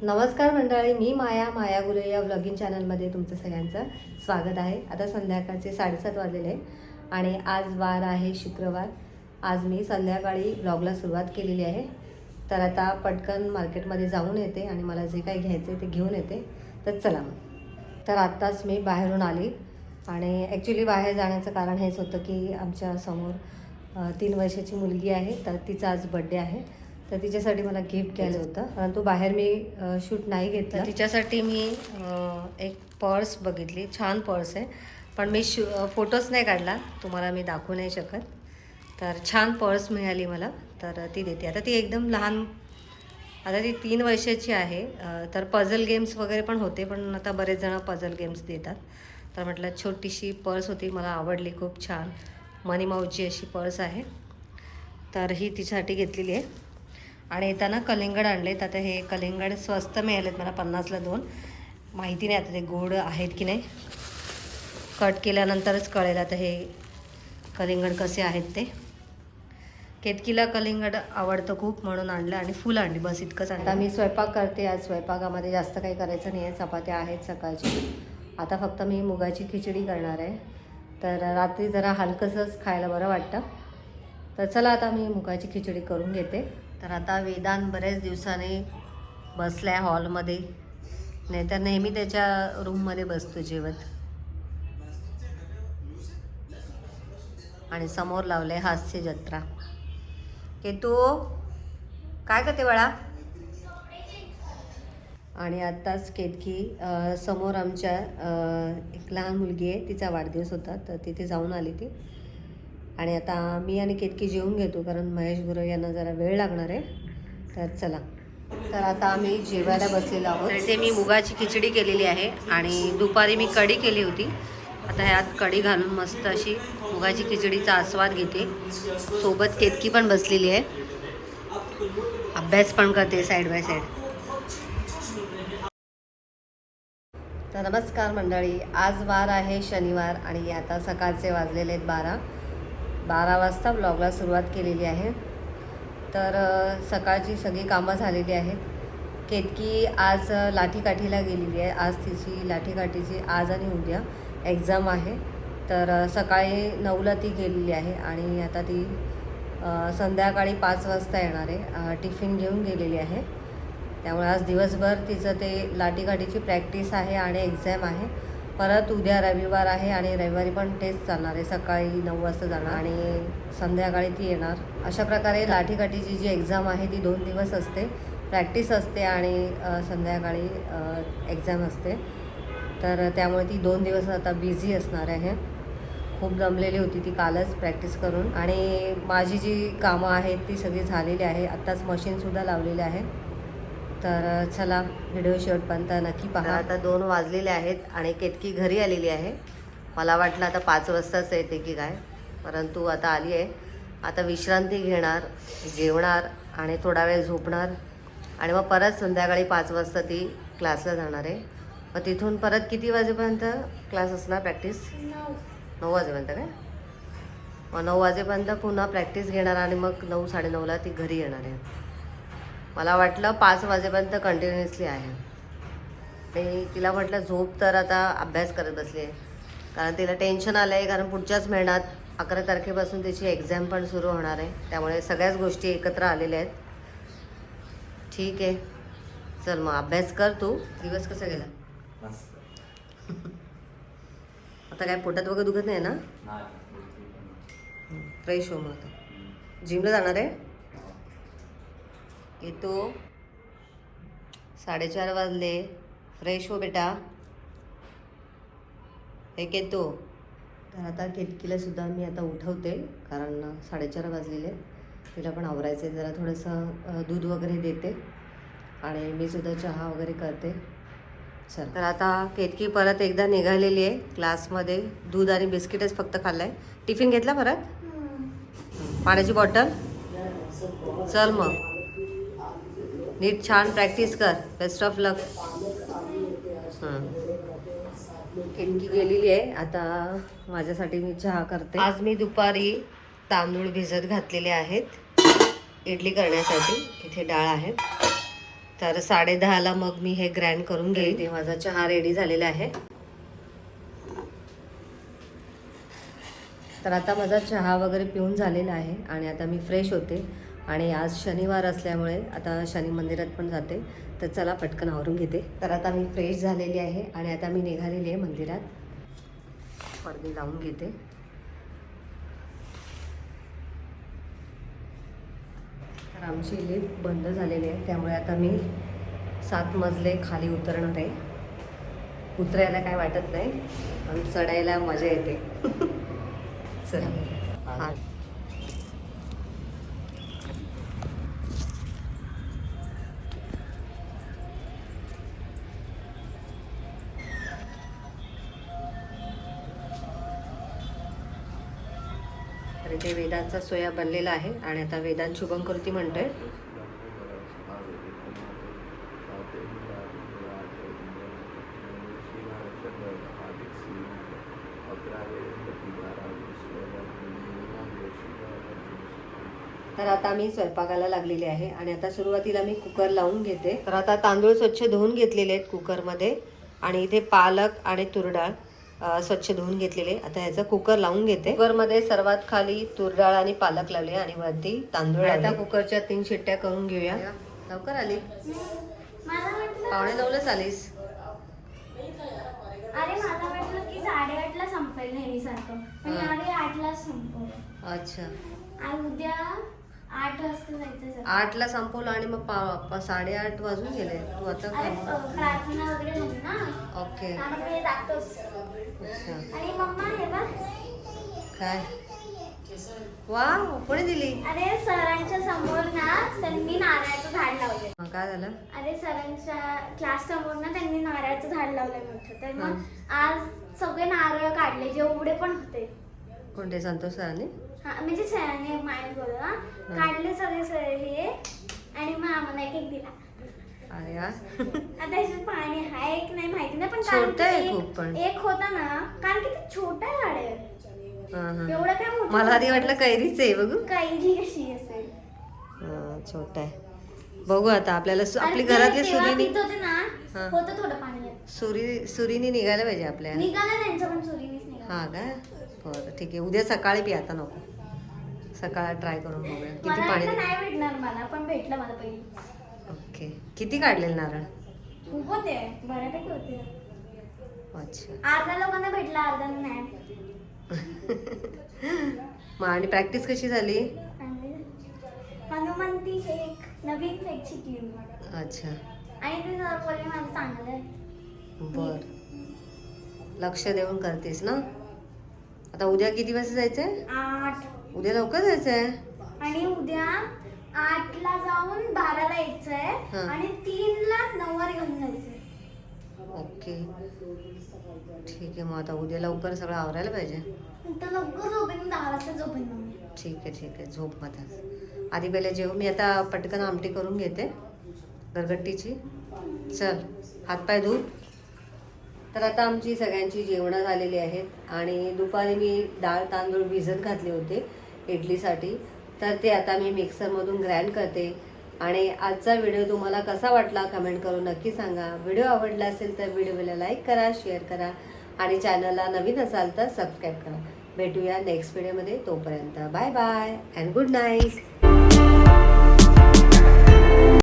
नमस्कार मंडळी, मी माया गुले या व्लॉगिंग चॅनलमध्ये तुमचं सगळ्यांचं स्वागत आहे. आता संध्याकाळचे 7:30 वाजलेले आहे आणि आज वार आहे शुक्रवार. आज मी संध्याकाळी व्लॉगला सुरुवात केलेली आहे. तर आता पटकन मार्केटमध्ये जाऊन येते आणि मला जे काही घ्यायचे ते घेऊन येते. तर चला मग. तर आत्ताच मी बाहेरून आली आणि ॲक्च्युली बाहेर जाण्याचं कारण हेच होतं की आमच्या समोर 3 वर्षाची मुलगी आहे. तर तिचा आज बड्डे आहे. तर तिच्यासाठी मला गिफ्ट घ्यायचं होतं, परंतु बाहेर मी शूट नाही घेतलं. तिच्यासाठी मी एक पर्स बघितली. छान पर्स आहे, पण मी फोटोच नाही काढला, तुम्हाला मी दाखवू नाही शकत. तर छान पर्स मिळाली मला, तर ती देते. आता ती एकदम लहान, आता ती 3 वर्षाची आहे. तर पझल गेम्स वगैरे पण होते, पण आता बरेच जण पझल गेम्स देतात. तर म्हटलं छोटीशी पर्स होती, मला आवडली, खूप छान मनी माऊची अशी पर्स आहे. तर ही तिच्यासाठी घेतलेली आहे. आणि येताना कलिंगड आणलेत. आता हे कलिंगड स्वस्त मिळालेत मला, 50ला 2. माहिती नाही आता ते गोड आहेत की नाही, कट केल्यानंतरच कळेल आता हे कलिंगड कसे आहेत ते. केतकीला कलिंगड आवडतं खूप म्हणून आणलं आणि फुल आणली, बस इतकंच. आता मी स्वयंपाक करते. आज स्वयंपाकामध्ये जास्त काही करायचं नाही आहे, चपात्या आहेत सकाळची. आता फक्त मी मुगाची खिचडी करणार आहे. तर रात्री जरा हलकंसंच खायला बरं वाटतं. तर चला आता मी मुगाची खिचडी करून घेते. तर आता वेदांत बऱ्याच दिवसाने बसला आहे हॉलमध्ये, नाहीतर नेहमी त्याच्या रूममध्ये बसतो जेवत. आणि समोर लावलं आहे हास्य जत्रा. केतू काय करते बाळा? आणि आत्ताच केतकी समोर आमच्या एक लहान मुलगी आहे, तिचा वाढदिवस होता, तर तिथे जाऊन आली ती. आणि आता मी आणि केतकी जेवून घेतो, कारण महेश गुरव यांना जरा वेळ लागणार आहे. तर चला. तर आता आम्ही जेवायला बसलेलो आहोत. तर इथे मी मुगाची खिचडी केलेली आहे आणि दुपारी मी कढी केली होती. आता ह्यात कढी घालून मस्त अशी मुगाची खिचडीचा आस्वाद घेते. सोबत केतकी पण बसलेली आहे, अभ्यास पण करते साईड बाय साईड. तर नमस्कार मंडळी, आज वार आहे शनिवार आणि आता सकाळचे वाजलेले आहेत 12 वाजता व्लॉगला सुरुवात केलेली आहे. तर सकाळची सगळी कामं झालेली आहेत. केतकी आज लाठीकाठीला गेलेली आहे. आज तिची लाठीकाठीची आज आणि उद्या एक्झाम आहे. तर सकाळी 9ला ती गेलेली आहे आणि आता ती संध्याकाळी 5 वाजता येणार आहे. टिफिन घेऊन गेलेली आहे. त्यामुळे आज दिवसभर तिचं ते लाठीकाठीची प्रॅक्टिस आहे आणि एक्झाम आहे. परत उद्या रविवार आहे आणि रविवारी पण टेस्ट चालणार आहे. सकाळी 9 वाजता जाणार आणि संध्याकाळी ती येणार. अशा प्रकारे लाठीकाठीची जी एक्झाम आहे ती 2 दिवस असते, प्रॅक्टिस असते आणि संध्याकाळी एक्झाम असते. तर त्यामुळे ती 2 दिवस आता बिझी असणार आहे. खूप दमलेली होती ती कालच प्रॅक्टिस करून. आणि माझी जी कामं आहेत ती सगळी झालेली आहे. आत्ताच मशीनसुद्धा लावलेली आहे. तर चला, व्हिडिओ शेवटपर्यंत नक्की पहा. आता 2 वाजलेले आहेत आणि केतकी घरी आलेली आहे. मला वाटलं आता 5 वाजताच येते की काय, परंतु आता आली आहे. आता विश्रांती घेणार, जेवणार आणि थोडा वेळ झोपणार आणि मग परत संध्याकाळी 5 वाजता ती क्लासला जाणार आहे. मग तिथून परत किती वाजेपर्यंत क्लास असणार? प्रॅक्टिस 9 वाजेपर्यंत काय? मग 9 वाजेपर्यंत पुन्हा प्रॅक्टिस घेणार आणि मग 9, 9:30ला ती घरी येणार आहे. मला वाटलं 5 वाजेपर्यंत कंटिन्युअसली आहे. आणि तिला म्हटलं झोप, तर आता अभ्यास करत बसली आहे, कारण तिला टेन्शन आलं आहे. कारण पुढच्याच महिन्यात 11 तारखेपासून तिची एक्झाम पण सुरू होणार आहे. त्यामुळे सगळ्याच गोष्टी एकत्र आलेल्या आहेत. ठीक आहे, चल मग अभ्यास कर तू. दिवस कसा गेला? आता काय पोटात वगैरे दुखत नाही ना? फ्रेश हो. मग आता जिमला जाणार आहे. येतो 4:30 वाजले. फ्रेश हो बेटा. एक येतो. तर आता केतकीला सुद्धा मी आता उठवते, कारण 4:30 वाजलेले. तिला पण आवरायचे, जरा थोडंसं दूध वगैरे देते आणि मी सुद्धा चहा वगैरे करते. चल, तर आता केतकी परत एकदा निघालेली आहे क्लासमध्ये. दूध आणि बिस्किटच फक्त खाल्लं आहे. टिफिन घेतला परत, पाण्याची बॉटल. चल मग, नीट छान प्रॅक्टिस कर. बेस्ट ऑफ लक. केतकी गेलेली आहे. आता माझ्यासाठी मी चहा करते. आज मी दुपारी तांदूळ भिजत घातलेले आहेत इडली करण्यासाठी. इथे डाळ आहे. तर 10:30ला मग मी हे ग्राइंड करून घेईन. ते माझा चहा रेडी झालेला आहे. तर आता माझा चहा वगैरे पिऊन झालेला आहे आणि आता मी फ्रेश होते. आणि आज शनिवार असल्यामुळे आता शनी मंदिरात पण जाते. तर चला पटकन आवरून घेते. तर आता मी फ्रेश झालेली आहे आणि आता मी निघालेली आहे मंदिरात. पडदे लावून घेते. तर आमची लिफ्ट बंद झालेली आहे त्यामुळे आता मी 7 मजले खाली उतरणार आहे. उतरायला काय वाटत नाही पण चढायला मजा येते. चला हां. तर इथे वेदांचा सोया बनलेला आहे आणि आता वेदांत शुभंकरोती म्हणतोय. तर आता मी स्वयंपाकाला लागलेली आहे आणि आता सुरुवातीला मी कुकर लावून घेते. तर आता तांदूळ स्वच्छ धुवून घेतलेले आहेत कुकरमध्ये आणि इथे पालक आणि तुरडाळ स्वच्छ धुवून घेतलेले. आता ह्याचा कुकर लावून घेते. कुकरमध्ये सर्वात खाली तुरडाळ आणि पालक लावले आणि वरती तांदूळ. आता कुकरच्या 3 शिट्ट्या करून घेऊया. लवकर आली. 9:45 आलीस. अरे मला वाटलं की 8:30ला संपेल नेहमीसारखं पण यावेळी 8ला संपवलं. अच्छा. आणि उद्या 8 वाजता जायचं. 8ला संपवलं आणि मग 8:30 वाजून गेले. तू आता प्रार्थना वगैरे होती ना. ओके. त्यामुळे जातोच. अच्छा. आणि मम्मा हे बघ काय. वा कोणी दिली. अरे सरांच्या समोर ना त्यांनी नारळाचं झाड लावले. काय झालं. अरे सरांच्या क्लास समोर ना त्यांनी नारळाचं झाड लावलंय मोठं. तर मग आज सगळे नारळ काढले जेवढे पण होते. कोणते संतोष सरांनी. हा म्हणजे सरांनी माणूस बोलला काढले सगळे हे आणि मग आम्हाला एक दिला. अरे यार. आता ह्याच्यात पाणी आहे की नाही माहिती नाही पण छोटं आहे खूप पण. एक होता ना कारण की ते छोटा झाड आहे. एवढं काय मोठं. मला आधी वाटलं कैरीच आहे. बघू कैरी कशी असेल. छोटा आहे. बघू आता आपल्याला आपली घरातली सुरीनी होते ना होतं थोडं पाणी. सुरीनी निघायला पाहिजे आपल्या. निघाला त्यांचं पण सुरीनीच निघाला. हा काय. बरं ठीक आहे. उद्या सकाळी पी. आता नको. सकाळ ट्राय करून बघूया किती पाणी. नाही भेटणार मला पण भेटलं मला पहिली. ओके. किती काढलेले नारळ. खूप होते बऱ्यापैकी होते. अच्छा. अर्ध्या लोकांना भेटला अर्ध्यांना नाही. मग आणि प्रॅक्टिस कशी झाली. हनुमंती एक नवीन फेक शिकली मी. अच्छा. आणि ते सर बोलले माझं चांगलं आहे. बर. लक्ष देऊन करतेस ना. आता उद्या किती वाजता जायचंय. 8. उद्या लवकर जायचंय. आणि उद्या 8ला जाऊन 12ला यायचंय आणि 3ला 9 घेऊन जायचंय. ओके ठीक आहे. मग आता उद्या लवकर सगळं आवरायला पाहिजे. तर लवकर झोपेन 10 वाजता झोपेन मम्मी. ठीक आहे ठीक आहे. झोप मधाच. आधी पहिले जेव. मी आता पटकन आमटी करून घेते गरगट्टीची. चल हातपाय धू. तर आता आमची सगळ्यांची जेवणं झालेली आहेत आणि दुपारी मी डाळ तांदूळ भिजत घातले होते इडलीसाठी. तर ते आता मी मिक्सरमधून ग्राइंड करते. आणि आजचा व्हिडिओ तुम्हाला कसा वाटला कमेंट करून नक्की सांगा. व्हिडिओ आवडला असेल तर व्हिडिओला लाईक करा, शेअर करा आणि चॅनलला नवीन असाल तर सबस्क्राईब करा. भेटूया नेक्स्ट व्हिडिओमध्ये. तोपर्यंत bye bye and good night.